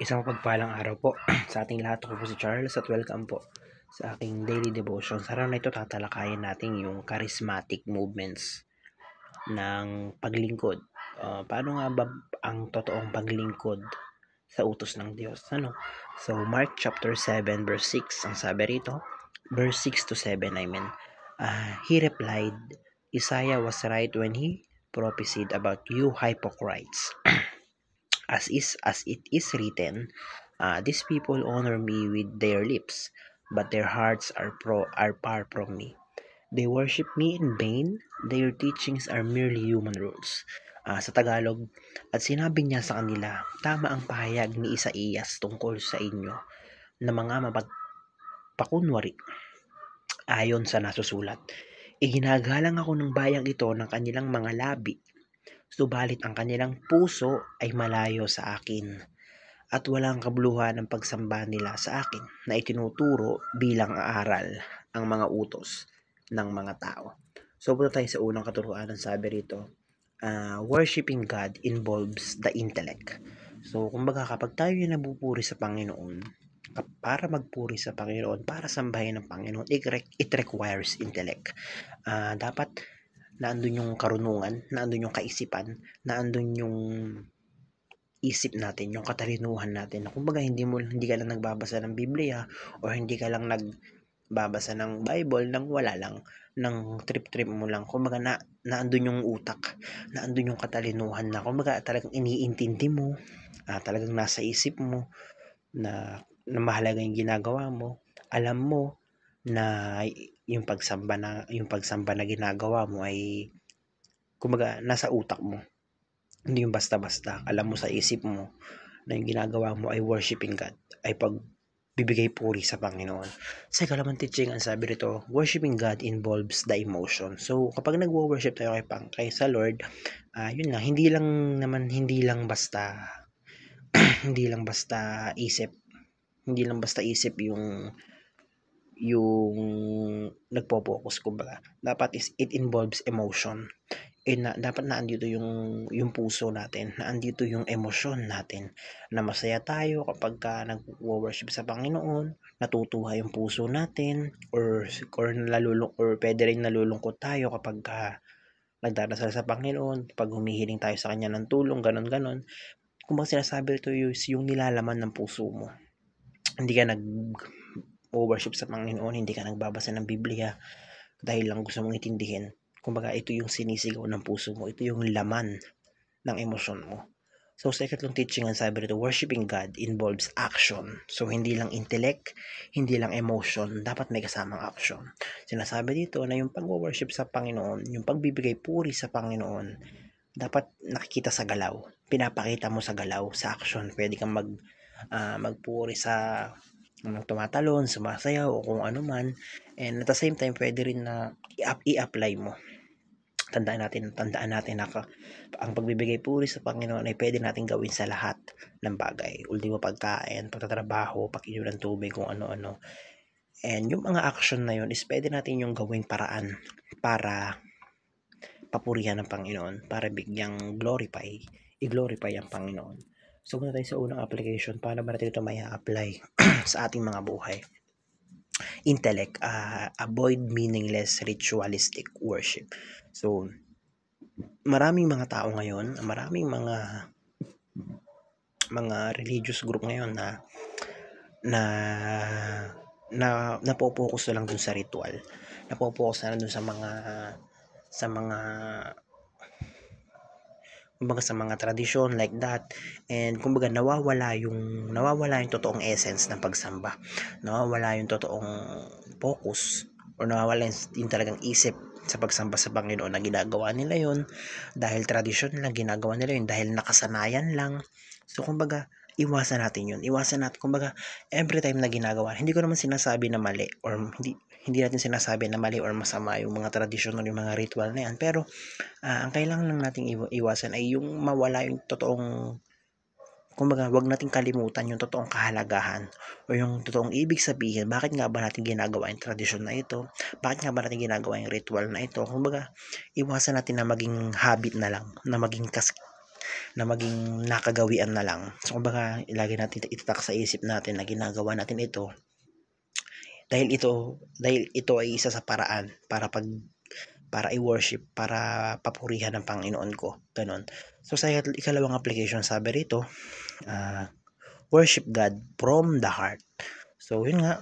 Isang mapagpalang araw po sa ating lahat. Ako po si Charles at welcome po sa aking daily devotion. Sa araw na ito, tatalakayin natin yung charismatic movements ng paglingkod. Paano nga ba ang totoong paglingkod sa utos ng Diyos? So, Mark chapter 7 verse 6, ang sabi rito, verse 6 to 7, he replied, Isaiah was right when he prophesied about you hypocrites. As it is written, these people honor me with their lips, but their hearts are far from me. They worship me in vain. Their teachings are merely human rules. Sa Tagalog, at sinabi niya sa kanila, tama ang pahayag ni Isaías tungkol sa inyo na mga mapagpakunwari ayon sa nasusulat. Iginagalang ako ng bayang ito ng kanilang mga labi, subalit ang kanilang puso ay malayo sa akin at walang kabuluhan ng pagsamba nila sa akin na itinuturo bilang aral ang mga utos ng mga tao. So punta tayo sa unang katuruan. Ang sabi rito, worshiping God involves the intellect. So kumbaga kapag tayo yung nabupuri sa Panginoon, para magpuri sa Panginoon, para sambahin ng Panginoon, it requires intellect. Dapat naandun yung karunungan, naandun yung kaisipan, naandun yung isip natin, yung katalinuhan natin. Kumbaga hindi ka lang nagbabasa ng Biblia o hindi ka lang nagbabasa ng Bible nang wala lang, ng trip-trip mo lang. Kumbaga naandun yung utak, naandun yung katalinuhan na kumbaga talagang iniintindi mo, talagang nasa isip mo na mahalaga yung ginagawa mo. Alam mo na yung pagsamba na ginagawa mo ay kumbaga nasa utak mo. Hindi yung basta-basta. Alam mo sa isip mo na yung ginagawa mo ay worshiping God, ay pagbibigay puri sa Panginoon. Sa ikalimang teaching, ang sabi rito, worshiping God involves the emotion. So, kapag nagwo-worship tayo kay sa Lord, yun nga, hindi lang basta hindi lang basta isip yung nagpo-focus, kumbaga. Dapat it involves emotion. Dapat naandito yung puso natin, naandito yung emosyon natin, na masaya tayo kapag nagwo-worship sa Panginoon, natutuwa yung puso natin, or pwede rin nalulungkot tayo kapag nagdarasal sa Panginoon, pag humihiling tayo sa Kanya ng tulong, ganon. Kung bang sinasabi ito yung nilalaman ng puso mo. Hindi ka nag-worship sa Panginoon, hindi ka nagbabasa ng Biblia dahil lang gusto mong itindihin. Kumbaga, ito yung sinisigaw ng puso mo. Ito yung laman ng emosyon mo. So, sa ikatlong teaching, ang sabi rito, worshiping God involves action. So, hindi lang intellect, hindi lang emotion, dapat may kasamang action. Sinasabi dito na yung pag-worship sa Panginoon, yung pagbibigay puri sa Panginoon, dapat nakikita sa galaw. Pinapakita mo sa galaw, sa action. Pwede kang magpuri sa tumatalon, sumasayaw, o kung ano man. And at the same time, pwede rin na i-apply mo. Tandaan natin na ang pagbibigay puri sa Panginoon ay pwede natin gawin sa lahat ng bagay. Ultimo, pagkain, pagtatrabaho, pag-inom ng tubig, kung ano-ano. And yung mga action na yun is pwede natin yung gawing paraan para papurihan ng Panginoon, para bigyang i-glorify ang Panginoon. So, muna tayo sa unang application. Paano ba natin ito may apply sa ating mga buhay? Intellect, avoid meaningless ritualistic worship. So, maraming mga tao ngayon, maraming mga religious group ngayon na napopokus na lang dun sa ritual. Napopokus na lang dun sa mga tradisyon like that, and kumbaga nawawala yung totoong essence ng pagsamba, nawawala yung totoong focus, or nawawala yung talagang isip sa pagsamba sa Panginoon, na ginagawa nila yon dahil tradisyon lang, ginagawa nila yun dahil nakasanayan lang. So kumbaga iwasan natin kumbaga every time na ginagawa, hindi ko naman sinasabi na mali, or hindi natin sinasabi na mali or masama yung mga tradisyon o yung mga ritual na yan, pero ang kailangan lang nating iwasan ay yung mawala yung totoong, kumbaga wag nating kalimutan yung totoong kahalagahan o yung totoong ibig sabihin, bakit nga ba natin ginagawa yung tradisyon na ito, bakit nga ba natin ginagawa yung ritual na ito. Kumbaga iwasan natin na maging habit na lang, na maging na maging nakagawian na lang. So kumbaga lagi natin itatak sa isip natin na ginagawa natin ito dahil ito ay isa sa paraan para i-worship, para papurihan ng Panginoon ko, ganon. So sa ikalawang application, sabi rito, worship God from the heart. So yun nga,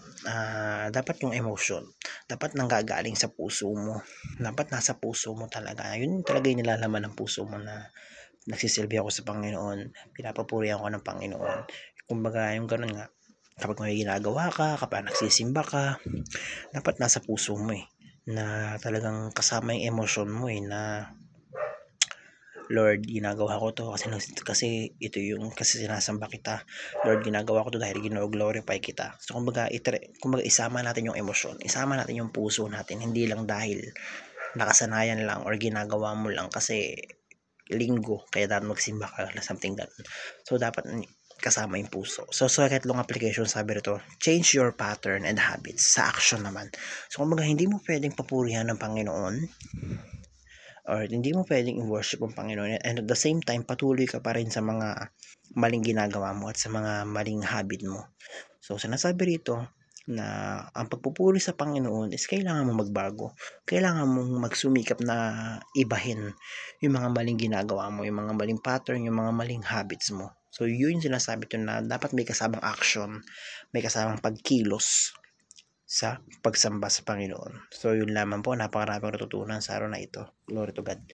dapat yung emotion, dapat nanggagaling sa puso mo, dapat nasa puso mo talaga, yun talaga yung nilalaman ng puso mo na nagsisilbi ako sa Panginoon, pinapapurihan ko ng Panginoon. Kumbaga yung ganun nga, kapag may ginagawa ka, kapag nagsisimba ka, dapat nasa puso mo na talagang kasama yung emosyon mo na Lord, ginagawa ko to kasi ito yung kasi sinasamba kita. Lord, ginagawa ko to dahil gino-glorify kita. So kumbaga isama natin yung emosyon, isama natin yung puso natin, hindi lang dahil nakasanayan lang or ginagawa mo lang kasi linggo kaya dapat magsimba ka, something that. So dapat kasama yung puso. So sa ikatlong application, sabi rito, change your pattern and habits. Sa action naman. So kumbaga hindi mo pwedeng papurihan ng Panginoon or hindi mo pwedeng i-worship ang Panginoon and at the same time patuloy ka pa rin sa mga maling ginagawa mo at sa mga maling habit mo. So sinasabi rito na ang pagpupuri sa Panginoon is kailangan mo magbago. Kailangan mong magsumikap na ibahin yung mga maling ginagawa mo, yung mga maling pattern, yung mga maling habits mo. So yun yung sinasabi ko na dapat may kasamang action, may kasamang pagkilos sa pagsamba sa Panginoon. So yun lamang po, napakaraming natutunan sa araw na ito. Glory to God.